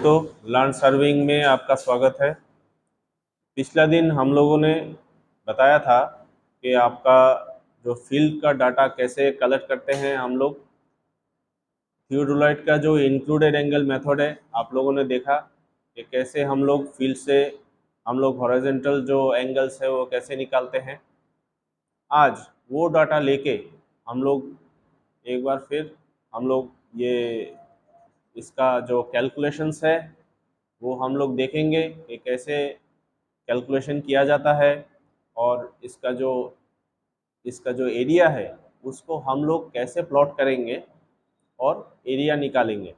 दोस्तों, learn serving में आपका स्वागत है। पिछला दिन हम लोगों ने बताया था कि आपका जो फील्ड का डाटा कैसे कलेक्ट करते हैं हम लोग। थियोडोलाइट का जो इंक्लूडेड एंगल मेथड है आप लोगों ने देखा कि कैसे हम लोग फील्ड से हम लोग हॉरिजॉन्टल जो एंगल्स है वो कैसे निकालते हैं। आज वो डाटा लेके हम लोग एक बार फिर हम लोग ये इसका जो कैलकुलेशंस है वो हम लोग देखेंगे कि कैसे कैलकुलेशन किया जाता है, और इसका जो एरिया है उसको हम लोग कैसे प्लॉट करेंगे और एरिया निकालेंगे।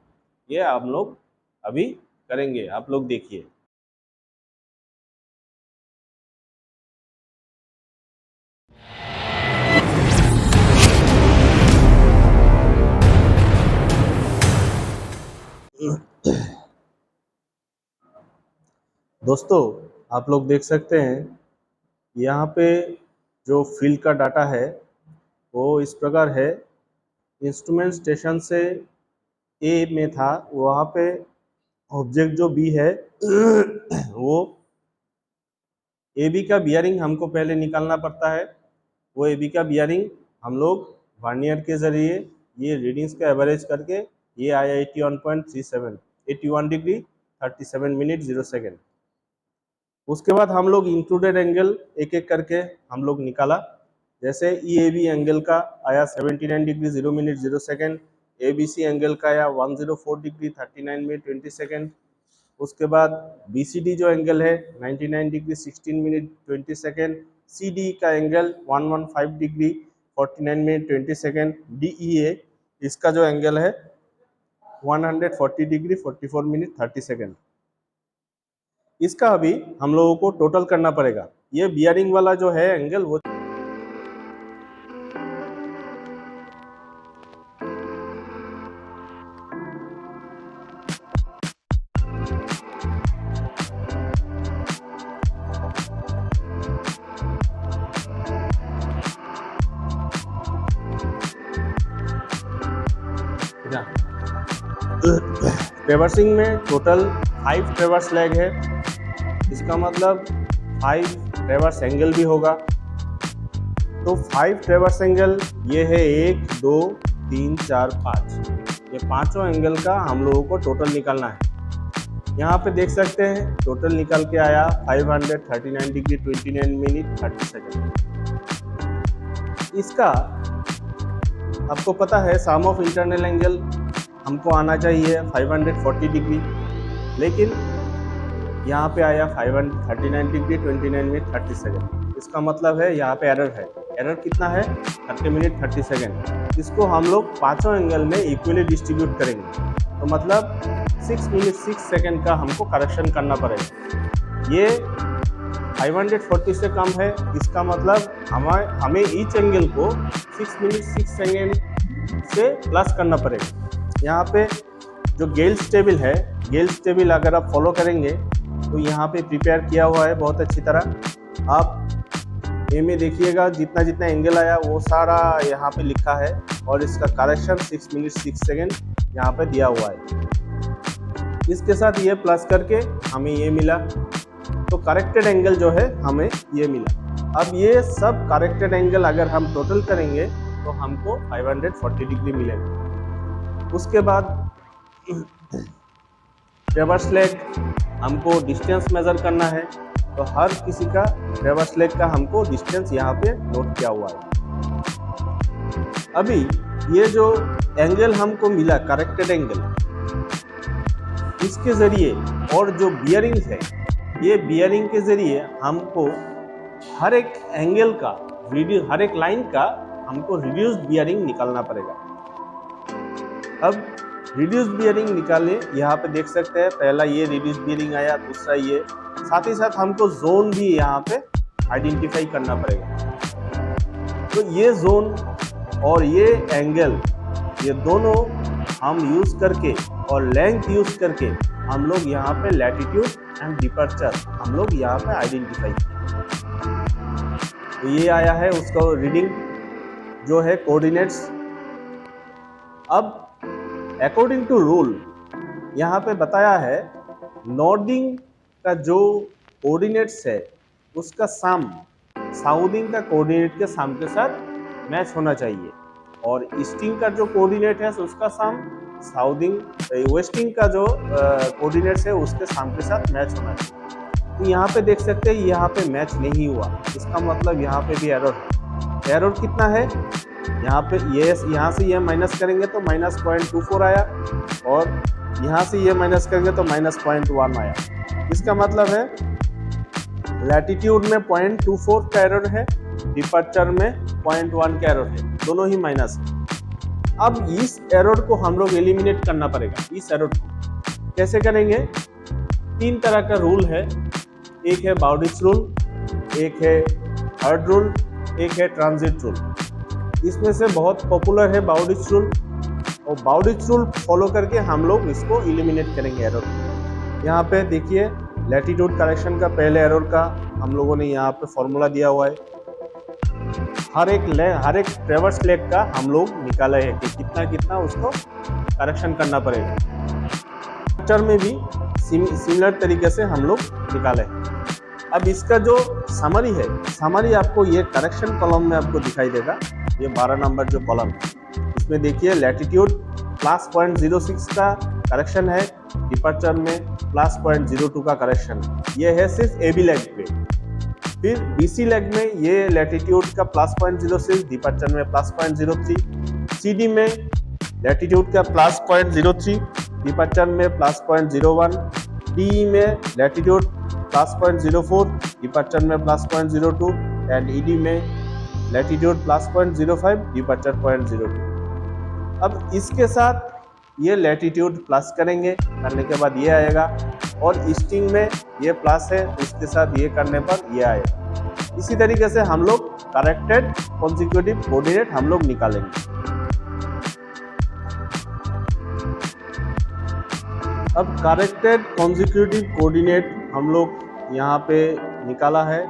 ये हम लोग अभी करेंगे, आप लोग देखिए। दोस्तों, आप लोग देख सकते हैं यहाँ पे जो फील्ड का डाटा है वो इस प्रकार है। इंस्ट्रूमेंट स्टेशन से ए में था, वहाँ पे ऑब्जेक्ट जो बी है वो ए बी का बियरिंग हमको पहले निकालना पड़ता है। वो ए बी का बियरिंग हम लोग वर्नियर के ज़रिए ये रीडिंग्स का एवरेज करके ये आया 81.37, 81 डिग्री 37 मिनट 0 सेकेंड। उसके बाद हम लोग इंक्लूडेड एंगल एक एक करके हम लोग निकाला। जैसे ई ए बी एंगल का आया 79 degree 0 minute 0 second, A B C angle का आया 104 डिग्री 39 मिनट 20 सेकेंड। उसके बाद बी सी डी जो एंगल है 99 degree 16 minute 20 second, C D का angle 115 degree 49 minute 20 second, D E A इसका जो एंगल है 140 डिग्री 44 मिनट 30 सेकेंड। इसका अभी हम लोगों को टोटल करना पड़ेगा। ये बियरिंग वाला जो है एंगल वो ट्रेवर्सिंग में टोटल 5 ट्रेवर्स लेग है। इसका मतलब 5 ट्रेवर्स एंगल भी होगा। तो 5 ट्रेवर्स एंगल ये है 1 2 3 4 5, ये पांचों एंगल का हम लोगों को टोटल निकालना है। यहाँ पे देख सकते हैं टोटल निकल के आया 539 डिग्री 29 मिनट 30 सेकेंड। इसका आपको पता है सम ऑफ इंटरनल एंगल हमको आना चाहिए 540 डिग्री, लेकिन यहाँ पे आया 539 डिग्री 29 मिनट 30 सेकेंड। इसका मतलब है यहाँ पे एरर है। एरर कितना है? 30 मिनट 30 सेकेंड। इसको हम लोग पांचों एंगल में इक्वली डिस्ट्रीब्यूट करेंगे, तो मतलब 6 मिनट 6 सेकेंड का हमको करेक्शन करना पड़ेगा। ये 540 से कम है, इसका मतलब हमें ईच एंगल को 6 मिनट 6 सेकेंड से प्लस करना पड़ेगा। यहाँ पे जो गेल्स टेबल है, गेल्स टेबल अगर आप फॉलो करेंगे तो यहाँ पे प्रिपेयर किया हुआ है बहुत अच्छी तरह। आप ए में देखिएगा जितना जितना एंगल आया वो सारा यहाँ पे लिखा है, और इसका करेक्शन 6 मिनट 6 सेकेंड यहाँ पे दिया हुआ है। इसके साथ ये प्लस करके हमें ये मिला, तो करेक्टेड एंगल जो है हमें ये मिला। अब ये सब करेक्टेड एंगल अगर हम टोटल करेंगे तो हमको 540 डिग्री मिलेगा। उसके बाद ट्रेवर्स लेग हमको डिस्टेंस मेजर करना है, तो हर किसी का ट्रेवर्स लेग का हमको डिस्टेंस यहाँ पे नोट किया हुआ है। अभी ये जो एंगल हमको मिला करेक्टेड एंगल, इसके जरिए और जो बियरिंग है, ये बियरिंग के जरिए हमको हर एक एंगल का हर एक लाइन का हमको रिड्यूस्ड बियरिंग निकालना पड़ेगा। अब रिड्यूस बियरिंग निकाले, यहाँ पे देख सकते हैं पहला ये रिड्यूस बियरिंग आया, दूसरा ये, साथ ही साथ हमको जोन भी यहाँ पे आइडेंटिफाई करना पड़ेगा। तो ये जोन और ये एंगल, ये दोनों हम यूज करके और लेंथ यूज करके हम लोग यहाँ पे लैटिट्यूड एंड डिपर्चर हम लोग यहाँ पे आइडेंटिफाई किए। तो ये आया है उसका रीडिंग जो है कोऑर्डिनेट्स। अब अकॉर्डिंग टू रूल यहाँ पे बताया है नॉर्दिंग का जो कोऑर्डिनेट्स है उसका सम साउदिंग का कोऑर्डिनेट के सम के साथ मैच होना चाहिए, और ईस्टिंग का जो कोऑर्डिनेट है उसका सम साउदिंग वेस्टिंग का जो कोऑर्डिनेट्स है उसके सम के साथ मैच होना चाहिए। तो यहाँ पे देख सकते हैं यहाँ पे मैच नहीं हुआ, इसका मतलब यहाँ पे भी एरर है। एरर कितना है, यहाँ पे ये यहाँ से ये माइनस करेंगे तो -0.24 आया, और यहाँ से ये माइनस करेंगे तो -0.1 आया। इसका मतलब है लैटिट्यूड में 0.24 का एरर है, डिपार्चर में 0.1 का एरर है, दोनों ही माइनस है। अब इस एरर को हम लोग एलिमिनेट करना पड़ेगा। इस एरर को कैसे करेंगे, तीन तरह का रूल है, एक है बाउडिच रूल, एक है हर्ड रूल, एक है ट्रांजिट रूल। इसमें से बहुत पॉपुलर है बाउडिच रूल, और बाउडिच रूल फॉलो करके हम लोग इसको एलिमिनेट करेंगे एरर को। यहाँ पे देखिए लैटिट्यूड करेक्शन का पहले एरर का हम लोगों ने यहाँ पे फॉर्मूला दिया हुआ है। हर एक ट्रेवर्स लेग का हम लोग निकाला है कि कितना कितना उसको करेक्शन करना पड़ेगा। स्ट्रक्चर में भी सिमिलर तरीके से हम लोग निकाले। अब इसका जो समरी है, समरी आपको ये करेक्शन कॉलम में आपको दिखाई देगा, ये 12 नंबर जो कॉलम है इसमें देखिए लैटिट्यूड +0.06 का करेक्शन है, डिपार्चर में +0.02 का करेक्शन है। ये है सिर्फ ए बी लेग पे। फिर बीसी लेग में ये लैटिट्यूड का +0.06, डिपार्चर में +0.03, सीडी में लैटिट्यूड का +0.03, डिपार्चर में +0.01, डीई में लैटिट्यूड +0.04, डिपार्चर में +0.02, एंड ईडी में लैटिट्यूड +0.05, डिपार्चर 0.02। अब इसके साथ ये लैटिट्यूड प्लस करेंगे, करने के बाद ये आएगा, और ईस्टिंग में ये प्लस है, इसके साथ ये करने पर ये आएगा। इसी तरीके से हम लोग करेक्टेड कॉन्जिक्यूटिव कोऑर्डिनेट हम लोग निकालेंगे। अब करेक्टेड कॉन्जिक्यूटिव कोऑर्डिनेट हम लोग यहाँ पे निकाला है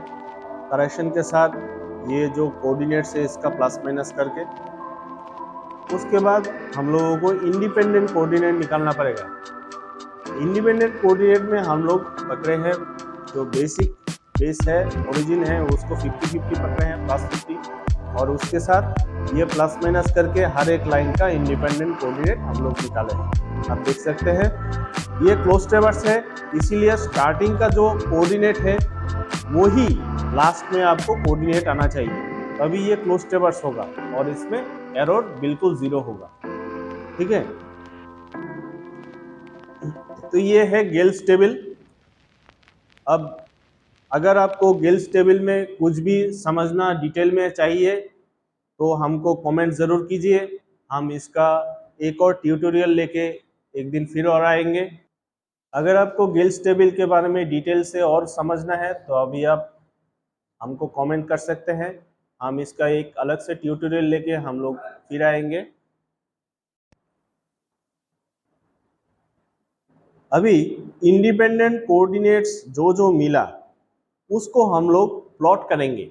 करेक्शन के साथ, ये जो कोऑर्डिनेट्स है इसका प्लस माइनस करके। उसके बाद हम लोगों को इंडिपेंडेंट कोऑर्डिनेट निकालना पड़ेगा। इंडिपेंडेंट कोऑर्डिनेट में हम लोग पकड़े हैं जो बेस है, ओरिजिन है, उसको 50-50 पकड़े हैं, +50, और उसके साथ ये प्लस माइनस करके हर एक लाइन का इंडिपेंडेंट कोऑर्डिनेट हम लोग निकाले हैं। आप देख सकते हैं ये क्लोज ट्रेवर्स है, इसीलिए स्टार्टिंग का जो कोऑर्डिनेट है वो ही लास्ट में आपको कोऑर्डिनेट आना चाहिए, तभी ये क्लोज ट्रेवर्स होगा, और इसमें एरर बिल्कुल 0 होगा। ठीक है, तो ये है गेल्स टेबल। अब अगर आपको गेल्स टेबल में कुछ भी समझना डिटेल में चाहिए तो हमको कमेंट ज़रूर कीजिए, हम इसका एक और ट्यूटोरियल लेके एक दिन फिर और आएंगे। अगर आपको गेल्स टेबल के बारे में डिटेल से और समझना है तो अभी आप हमको कमेंट कर सकते हैं, हम इसका एक अलग से ट्यूटोरियल लेके हम लोग फिर आएंगे। अभी इंडिपेंडेंट कोऑर्डिनेट्स जो जो मिला उसको हम लोग प्लॉट करेंगे।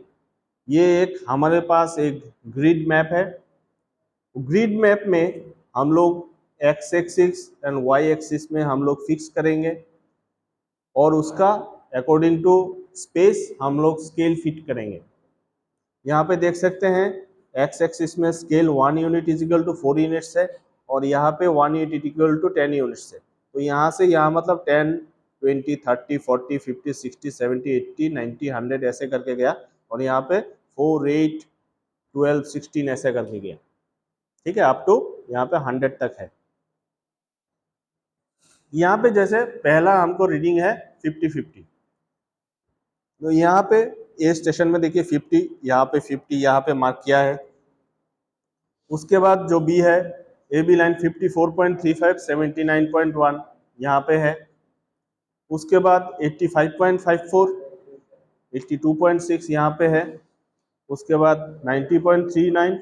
ये एक हमारे पास एक ग्रिड मैप है, ग्रिड मैप में हम लोग X axis and Y axis में हम लोग फिक्स करेंगे, और उसका अकॉर्डिंग टू स्पेस हम लोग स्केल फिट करेंगे। यहाँ पे देख सकते हैं एक्स एक्सिस में scale 1 unit equal to 4 units है, और यहाँ पे 1 यूनिट इक्वल टू 10 यूनिट्स है। तो यहाँ से यहाँ मतलब 10, 20, 30, 40, 50, 60, 70, 80, 90, 100 ऐसे करके गया, और यहाँ पे 4, 8, 12, 16 ऐसे करके गया। ठीक है, अप टू यहाँ पे 100 तक है। यहाँ पे जैसे पहला हमको रीडिंग है 50-50, तो यहाँ पे ए स्टेशन में देखिए 50, यहाँ पे 50 यहाँ पे मार्क किया है। उसके बाद जो बी है, ए बी लाइन 54.35, 79.1 यहाँ पे है। उसके बाद 85.54, 82.6 यहाँ पे है। उसके बाद 90.39,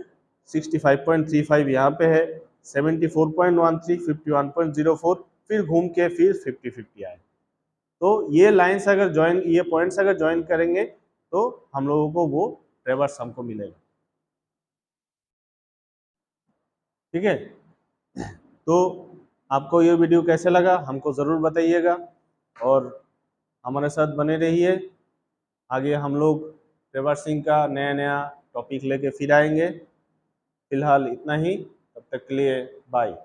65.35 यहाँ पे है, 74.13, 51.04, फिर घूम के फिर 50-50 आए। तो ये लाइंस अगर ज्वाइन, ये पॉइंट्स अगर ज्वाइन करेंगे तो हम लोगों को वो ट्रेवर्स हमको मिलेगा। ठीक है, तो आपको ये वीडियो कैसे लगा हमको ज़रूर बताइएगा। और हमारे साथ बने रहिए। आगे हम लोग रिवर्सिंग का नया नया टॉपिक लेके फिर आएंगे। फिलहाल इतना ही, तब तक के लिए बाय।